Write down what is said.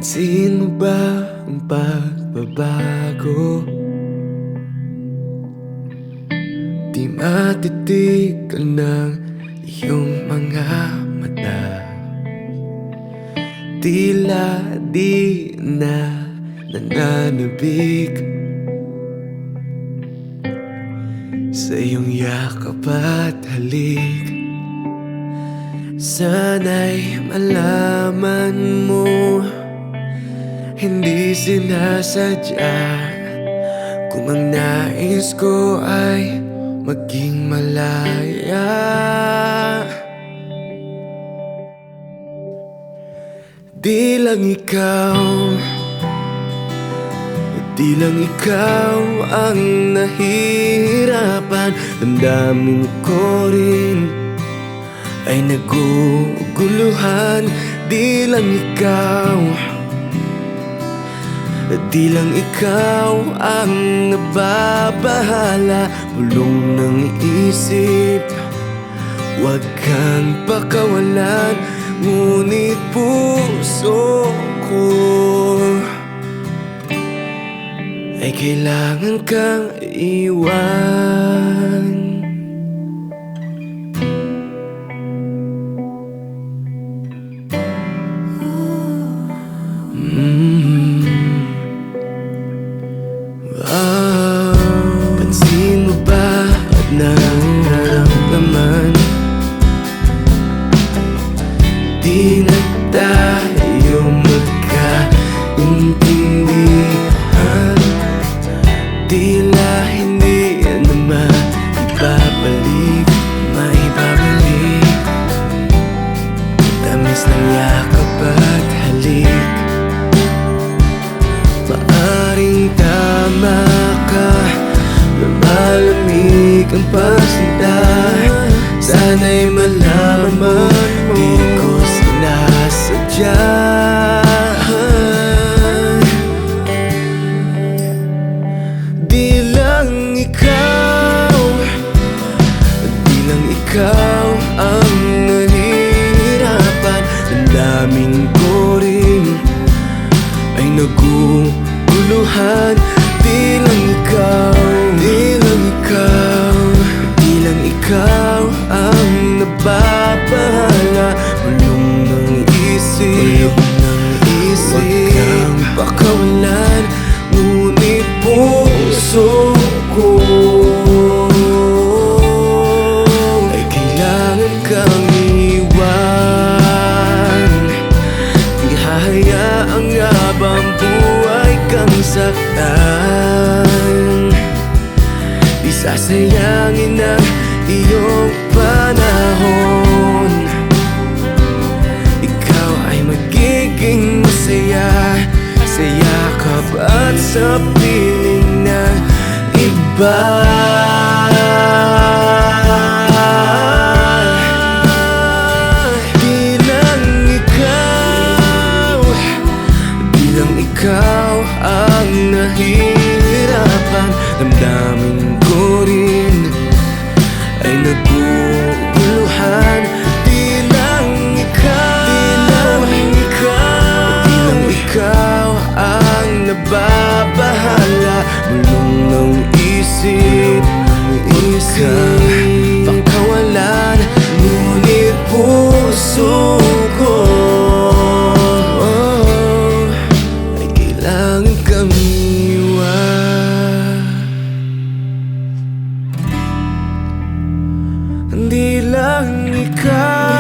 Pansin mo ba ang pagbabago? Di matitikal ng iyong mga mata. Tila di na nananabik sa iyong yakap at halik. Sana'y malaman mo, hindi sinasadya kung ang nais ko ay maging malaya. Di lang ikaw ang nahihirapan. Damdamin ko rin ay naguguluhan. Di lang ikaw ang nababahala. Bulong ng isip, huwag kang pakawalan. Ngunit puso ko ay kailangan kang iwan. Pansin mo ba at nararamdaman? Di na tayo magkaintindihan. Tila hindi na maibabalik tamis ng yakap at halik. Maaring tama ka, lumalamig ang pasinta. Sana'y malaman mo, di ko sinasadya. Di lang ikaw ang nahihirapan. Damdamin ko rin ay naguguluhan. Di lang ikaw ang nababahala. Bulong ng isip, huwag kang pakawalan. Ngunit puso ko ay kailangan kang iwan. Di hahayaang habang buhay kang saktan. Di sasayangin ang iyong panahon. Ikaw ay magiging masaya sa yakap at sa piling ng iba. Di lang ikaw ang nahihirapan. Damdamin ko rin ay naguguluhan. Di lang ikaw ang nababahala. Bulong ng isip, huwag kang pakawalan. Ngunit puso ko ay kailangan kang iwan. Di lang ikaw